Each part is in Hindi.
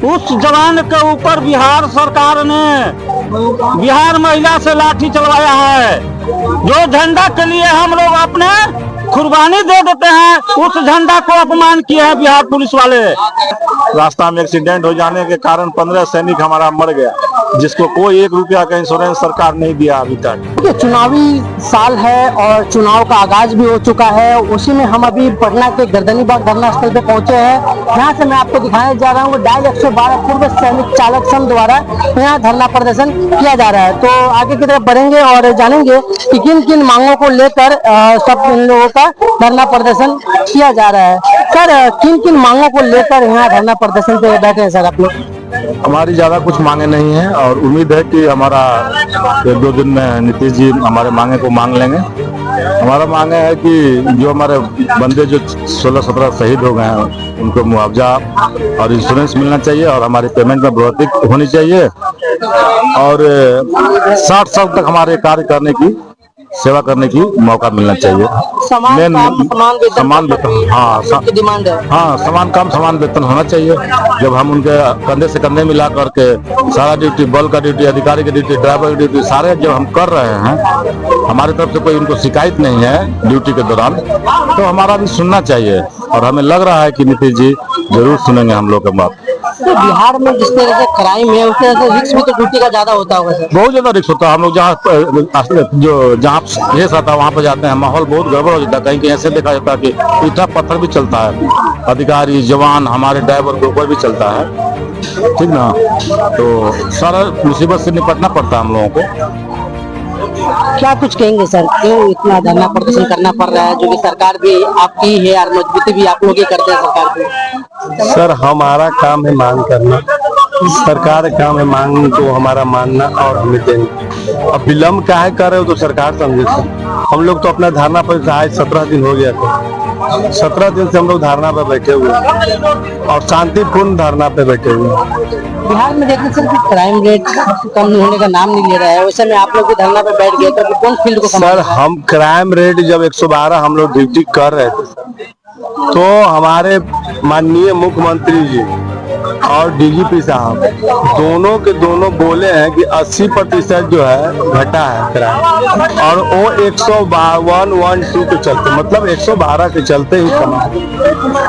उस जवान के ऊपर बिहार सरकार ने बिहार महिला से लाठी चलवाया है। जो झंडा के लिए हम लोग अपने कुर्बानी दे देते हैं, उस झंडा को अपमान किया है बिहार पुलिस वाले। रास्ता में एक्सीडेंट हो जाने के कारण 15 सैनिक हमारा मर गया, जिसको कोई 1 रुपया का इंश्योरेंस सरकार नहीं दिया अभी तक। चुनावी साल है और चुनाव का आगाज भी हो चुका है। उसी में हम अभी पटना के गर्दनीबाग धरना स्थल पे पहुंचे हैं। यहाँ से मैं आपको दिखाने जा रहा हूँ डायल 112 पूर्व सैनिक चालक संघ द्वारा यहाँ धरना प्रदर्शन किया जा रहा है। तो आगे की तरफ बढ़ेंगे और जानेंगे कि किन किन मांगों को लेकर सब इन लोगों का धरना प्रदर्शन किया जा रहा है। सर, किन किन मांगों को लेकर यहाँ धरना प्रदर्शन पे बैठे हैं सर आप लोग? हमारी ज्यादा कुछ मांगे नहीं है और उम्मीद है कि हमारा 1-2 दिन में नीतीश जी हमारे मांगे को मान लेंगे। हमारा मांगे है कि जो हमारे बंदे जो 16-17 शहीद हो गए हैं उनको मुआवजा और इंश्योरेंस मिलना चाहिए और हमारी पेमेंट में बढ़ोतरी होनी चाहिए और 60 साल तक हमारे कार्य करने की सेवा करने की मौका मिलना चाहिए। समान वेतन, हाँ डिमांड है। हाँ, समान काम समान वेतन होना चाहिए। जब हम उनके कंधे से कंधे मिला करके सारा ड्यूटी, बल का ड्यूटी, अधिकारी की ड्यूटी, ड्राइवर की ड्यूटी सारे जब हम कर रहे हैं, हमारी तरफ से कोई उनको शिकायत नहीं है ड्यूटी के दौरान, तो हमारा भी सुनना चाहिए और हमें लग रहा है कि नीतीश जी जरूर सुनेंगे हम लोग की बात। तो बिहार में जिस तरह से क्राइम है उस तरह से रिस्क भी तो ड्यूटी का ज्यादा होता होगा सर? बहुत ज्यादा रिस्क होता है। हम लोग जहाँ केस आता है वहाँ पे जाते हैं, माहौल बहुत गड़बड़ हो जाता है। कहीं ऐसे देखा जाता है कि ईटा पत्थर भी चलता है, अधिकारी जवान हमारे ड्राइवर के ऊपर भी चलता है, ठीक ना। तो सारा मुसीबत से निपटना पड़ता है हम लोगों को। क्या कुछ कहेंगे सर, क्यों इतना धरना प्रदर्शन करना पड़ रहा है, जो कि सरकार भी आपकी है और मजबूती भी आप लोग ही करते हैं सरकार को? सर, हमारा काम है मांग करना, सरकार का काम है मांग को हमारा मानना और हमें देना। अब विलम्ब काहे कर रहे हो तो सरकार समझे सर। हम लोग तो अपना धरना पर आज 17 दिन हो गया था, 17 दिन से हम लोग धरना पर बैठे हुए और शांतिपूर्ण धरना पे बैठे हुए। बिहार में देखिए सर कि क्राइम रेट कम होने का नाम नहीं ले रहा है, वैसे में आप लोग भी धरना पे बैठ गए तो कौन फील्ड को सर, हम क्राइम रेट जब 112 हम लोग ड्यूटी कर रहे थे तो हमारे माननीय मुख्यमंत्री जी और डीजीपी साहब दोनों के दोनों बोले हैं कि 80% जो है घटा है क्राइम और वो 112 के चलते, मतलब 112 के चलते ही कम है।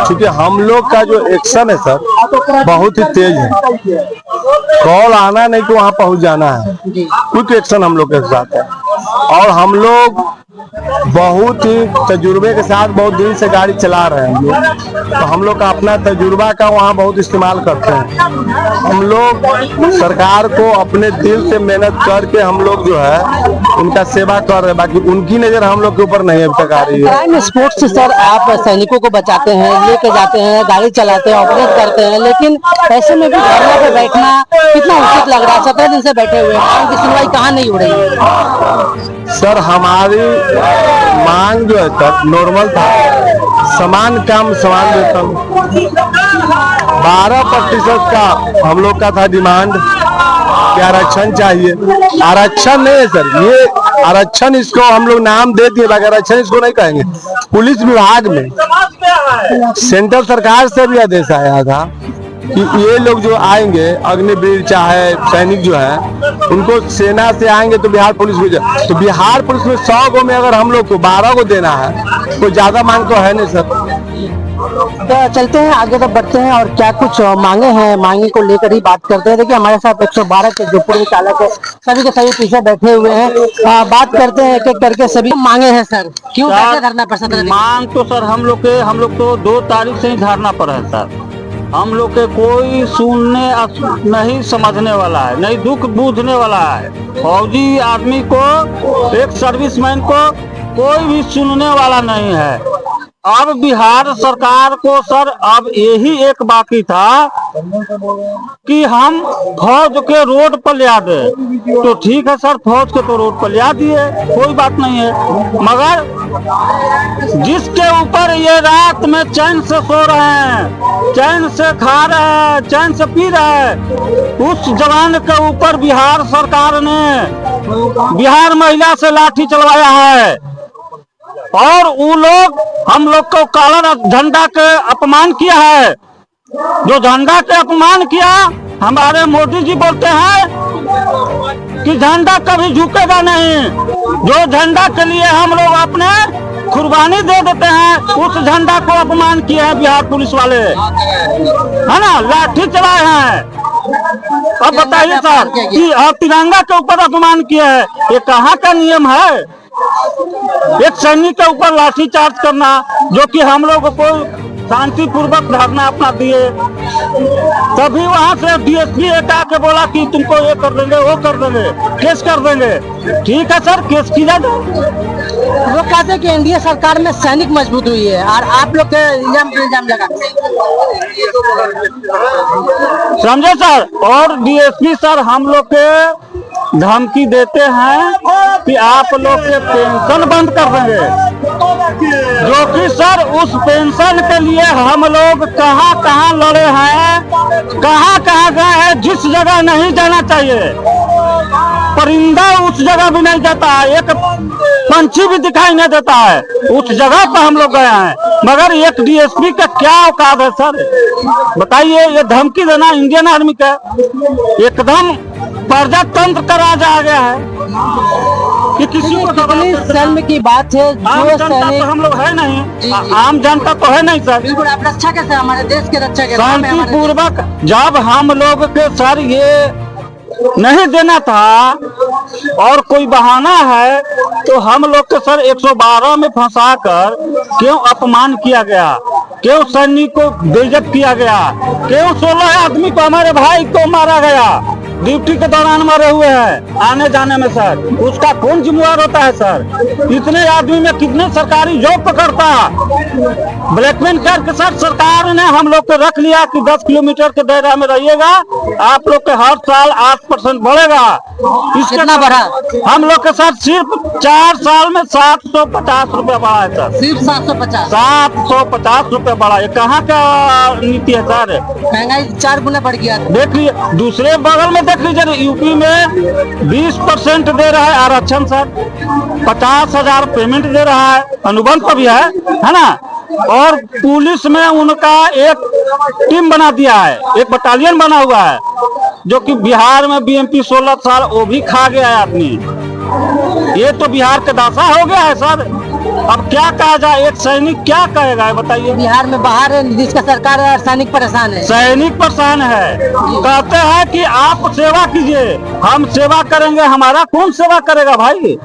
क्योंकि हम लोग का जो एक्शन है सर बहुत ही तेज है, कॉल आना नहीं तो वहाँ पहुँच जाना है, क्विक एक्शन हम लोग के साथ है और हम लोग बहुत ही तजुर्बे के साथ बहुत दिन से गाड़ी चला रहे हैं हम लोग, तो हम लोग का अपना तजुर्बा का वहाँ बहुत इस्तेमाल करते हैं। हम लोग सरकार को अपने दिल से मेहनत करके हम लोग जो है उनका सेवा कर रहे हैं, बाकी उनकी नजर हम लोग के ऊपर नहीं अभी तक आ रही है। क्राइम स्पोर्ट्स से सर आप सैनिकों को बचाते हैं, लेके जाते हैं, गाड़ी चलाते हैं, ऑपरेट करते हैं, लेकिन ऐसे में भी धरना पे बैठना कितना उचित लग रहा है? 17 दिन से बैठे हुए हैं, की सुनवाई कहाँ नहीं हो रही है? सर, हमारी मांग जो है सर नॉर्मल था, समान काम समान वेतन, 12% का हम लोग का था डिमांड कि आरक्षण चाहिए। आरक्षण नहीं है सर, ये आरक्षण इसको हम लोग नाम दे दिए, आरक्षण इसको नहीं कहेंगे। पुलिस विभाग में सेंट्रल सरकार से भी आदेश आया था कि ये लोग जो आएंगे अग्निवीर चाहे सैनिक जो है उनको सेना से आएंगे तो बिहार पुलिस में, तो बिहार पुलिस में 100 को में अगर हम लोग को 12 को देना है तो ज्यादा मांग तो है नहीं सर। तो चलते हैं आगे तक बढ़ते हैं और क्या कुछ मांगे हैं, मांगे को लेकर ही बात करते हैं। देखिए हमारे साथ 112 के जो पूर्व चालक है सभी के सभी पीछे बैठे हुए हैं, बात करते हैं एक एक करके। सभी मांगे हैं सर, क्यों कैसे धरना पर? मांग तो सर हम लोग तो 2 तारीख से ही धरना पर है सर। हम लोग के कोई सुनने नहीं समझने वाला है, नहीं दुख बूझने वाला है। फौजी आदमी को, एक सर्विसमैन को कोई भी सुनने वाला नहीं है। अब बिहार सरकार को सर अब यही एक बाकी था कि हम फौज के रोड पर ले आ दे, तो ठीक है सर, फौज के तो रोड पर ले आ दिए, कोई बात नहीं है, मगर जिसके ऊपर ये रात में चैन से सो रहे हैं, चैन से खा रहे हैं, चैन से पी रहे हैं, उस जवान के ऊपर बिहार सरकार ने बिहार महिला से लाठी चलवाया है और वो लोग हम लोग को काला झंडा के अपमान किया है। जो झंडा के अपमान किया, हमारे मोदी जी बोलते हैं कि झंडा कभी झुकेगा नहीं। जो झंडा के लिए हम लोग अपने कुर्बानी दे देते हैं, उस झंडा को अपमान किए हैं बिहार पुलिस वाले, है ना, लाठी चलाए हैं। अब बताइए सर कि तिरंगा के ऊपर अपमान किया है, ये कहाँ का नियम है? एक सैनिक के ऊपर लाठी चार्ज करना, जो कि हम लोग को शांतिपूर्वक धरना अपना दिए, तभी वहां से डीएसपी हटा के बोला कि तुमको ये कर देंगे, वो कर देंगे, केस कर देंगे। ठीक है सर, केस किया जाए। वो कहते हैं कि एनडीए सरकार में सैनिक मजबूत हुई है और आप लोग के इल्जाम लगा, समझे सर। और डीएसपी सर हम लोग के धमकी देते हैं कि आप लोग के पेंशन बंद कर देंगे, जो कि सर उस पेंशन के लिए हम लोग कहाँ लड़े हैं, कहाँ गए हैं। जिस जगह नहीं जाना चाहिए, परिंदा उस जगह भी नहीं जाता है, एक पंछी भी दिखाई नहीं देता है, उस जगह पर हम लोग गए हैं। मगर एक डीएसपी का क्या औकात है सर, बताइए। ये धमकी देना इंडियन आर्मी का एकदम प्रजातंत्र का राज आ गया है कि किसी को कितनी शर्म की बात है। आम जो जनता सैनिक, तो हम लोग है नहीं, जी। आम जनता तो है नहीं सर। बिल्कुल आप रक्षा कैसे, हमारे देश के रक्षा कैसे, शांतिपूर्वक जब हम लोग के सर ये नहीं देना था और कोई बहाना है, तो हम लोग के सर 112 में फंसा कर क्यों अपमान किया गया, क्यों सैनिक को बेइज्जत किया गया, क्यों 16 आदमी को, हमारे भाई को मारा गया, ड्यूटी के दौरान मरे हुए हैं आने जाने में सर, उसका कौन जिम्मेवार होता है सर? इतने आदमी में कितने सरकारी जॉब पकड़ता, ब्लैकमेल करके सर सरकार ने हम लोग को रख लिया कि 10 किलोमीटर के दायरा में रहिएगा, आप लोग के हर साल 8% बढ़ेगा। कितना बढ़ा? हम लोग के साथ सिर्फ 4 साल में 750 रुपया बढ़ा है सर, सिर्फ 750 750 रुपया बढ़ा। ये कहाँ का नीति है सर? महंगाई 4 गुना बढ़ गया। देख लीजिए, दूसरे बगल में देख लीजिए, यूपी में 20% दे रहा है आरक्षण सर, 50,000 पेमेंट दे रहा है, अनुबंध पर भी है ना। और पुलिस में उनका एक टीम बना दिया है, एक बटालियन बना हुआ है, जो कि बिहार में बीएमपी 16 साल वो भी खा गया है आदमी। ये तो बिहार का दासा हो गया है सर। अब क्या कहा जाए, एक सैनिक क्या कहेगा बताइए? बिहार में बाहर है नीतीश का सरकार है और सैनिक परेशान है। सैनिक परेशान है, कहते हैं कि आप सेवा कीजिए, हम सेवा करेंगे, हमारा कौन सेवा करेगा भाई?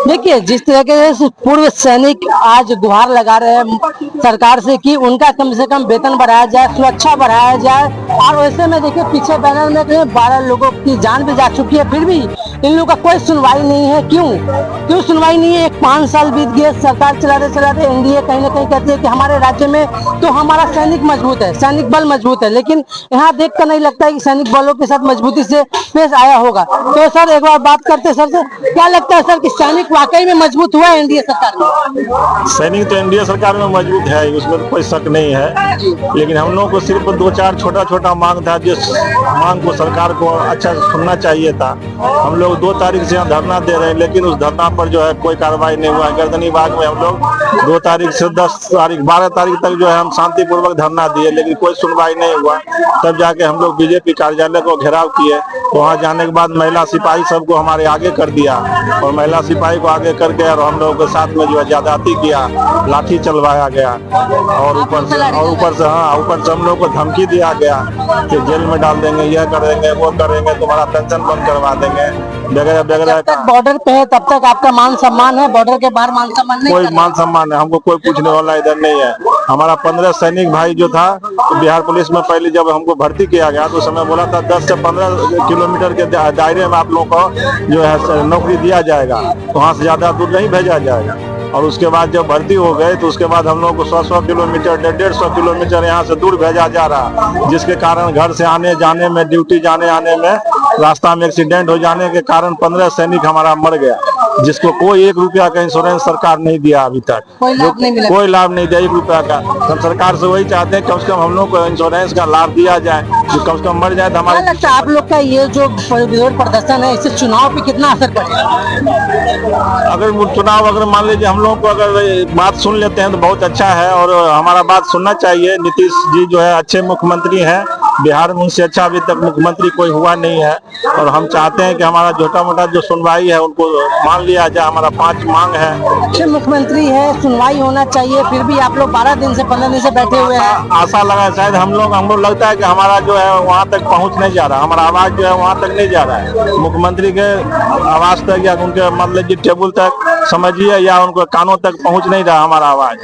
देखिए, जिस तरह से पूर्व सैनिक आज गुहार लगा रहे हैं सरकार से कि उनका कम से कम वेतन बढ़ाया जाए, सुरक्षा बढ़ाया जाए, और वैसे में देखिए पीछे बैनर में 12 लोगों की जान भी जा चुकी है, फिर भी इन लोगों का कोई सुनवाई नहीं है। क्यों सुनवाई नहीं है? एक 5 साल बीत गए, सरकार चलाते एनडीए कहीं ना कहीं कहती है कि हमारे राज्य में तो हमारा सैनिक मजबूत है, सैनिक बल मजबूत है, लेकिन यहाँ देख कर नहीं लगता है कि सैनिक बलों के साथ मजबूती से पेश आया होगा। तो सर एक बार बात करते सर से, क्या लगता है सर कि सैनिक वाकई में मजबूत हुआ है एनडीए सरकार में? सैनिक तो एनडीए सरकार में मजबूत है, उसमें तो कोई शक नहीं है, लेकिन हम लोग को सिर्फ 2-4 छोटा मांग था, जिस मांग को सरकार को अच्छा सुनना चाहिए था। हम लोग 2 तारीख से यहाँ धरना दे रहे हैं, लेकिन उस धरना पर जो है कोई कार्रवाई नहीं हुआ। गर्दनी बाग में हम लोग 2 तारीख से 10 तारीख 12 तारीख तक जो है हम शांतिपूर्वक धरना दिए, लेकिन कोई सुनवाई नहीं हुआ। तब जाके हम लोग बीजेपी कार्यालय को घेराव किए, तो वहाँ जाने के बाद महिला सिपाही सबको हमारे आगे कर दिया, और महिला सिपाही को आगे करके और हम लोगों के साथ में जो है ज्यादती किया, लाठी चलवाया गया, और ऊपर से हम लोग को धमकी दिया गया कि जेल में डाल देंगे, यह करेंगे, वो करेंगे, तुम्हारा पेंशन बंद करवा देंगे, वगैरह वगैरह। बॉर्डर पे है तब तक आपका मान सम्मान है, बॉर्डर के बाहर मान सम्मान नहीं? कोई मान सम्मान है, हमको कोई पूछने वाला इधर नहीं है। हमारा 15 सैनिक भाई जो था, तो बिहार पुलिस में पहले जब हमको भर्ती किया गया तो समय बोला था 10 से 15 किलोमीटर के दायरे में आप लोगों को जो है नौकरी दिया जाएगा, तो वहाँ से ज्यादा दूर नहीं भेजा जाएगा। और उसके बाद जब भर्ती हो गए तो उसके बाद हम लोग को 100 किलोमीटर 150 किलोमीटर यहाँ से दूर भेजा जा रहा, जिसके कारण घर से आने जाने में, ड्यूटी जाने आने में रास्ता में एक्सीडेंट हो जाने के कारण 15 सैनिक हमारा मर गया। जिसको कोई 1 रुपया का इंश्योरेंस सरकार नहीं दिया अभी तक। कोई लाभ नहीं मिला। कोई लाभ नहीं दिया 1 रुपया का। हम सरकार से वही चाहते हैं, कम से कम हम लोग को इंश्योरेंस का लाभ दिया जाए, जो कम से कम मर जाए तो क्या हमारे। लगता है आप लोग का ये जो विरोध प्रदर्शन है, इससे चुनाव पे कितना असर पड़ेगा? अगर वो चुनाव अगर मान लीजिए हम लोगों को अगर बात सुन लेते हैं तो बहुत अच्छा है, और हमारा बात सुनना चाहिए। नीतीश जी जो है अच्छे मुख्यमंत्री हैं, बिहार में उनसे अच्छा अभी तक मुख्यमंत्री कोई हुआ नहीं है। और हम चाहते हैं कि हमारा छोटा मोटा जो सुनवाई है उनको मान लिया जाए। हमारा 5 मांग है। अच्छे मुख्यमंत्री है, सुनवाई होना चाहिए, फिर भी आप लोग 12 दिन से 15 दिन से बैठे हुए हैं। आशा लगा शायद हमको लगता है कि हमारा जो है वहाँ तक पहुँच नहीं जा रहा, हमारा आवाज जो है वहाँ तक नहीं जा रहा है। मुख्यमंत्री के आवाज तक या उनके मतलब टेबल तक समझिए, या उनको कानों तक पहुँच नहीं रहा हमारा आवाज।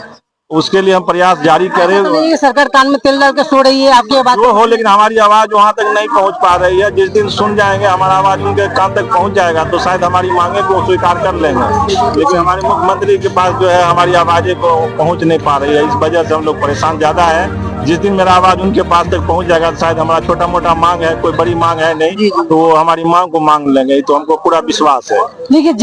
उसके लिए हम प्रयास जारी करें। तो नहीं कि सरकार कान में तेल डाल के सो रही है आपकी बात वो हो, लेकिन हमारी आवाज वहाँ तक नहीं पहुँच पा रही है। जिस दिन सुन जाएंगे, हमारा आवाज उनके कान तक पहुँच जाएगा तो शायद हमारी मांगे को स्वीकार कर लेंगे। लेकिन हमारे मुख्यमंत्री के पास जो है हमारी आवाजें को पहुँच नहीं पा रही है, इस वजह से हम लोग परेशान ज्यादा है। जिस दिन मेरा आवाज उनके पास तक पहुँच जाएगा तो शायद हमारा छोटा मोटा मांग है, कोई बड़ी मांग है नहीं, तो वो हमारी मांग को मांग लेंगे, तो हमको पूरा विश्वास है। देखिए।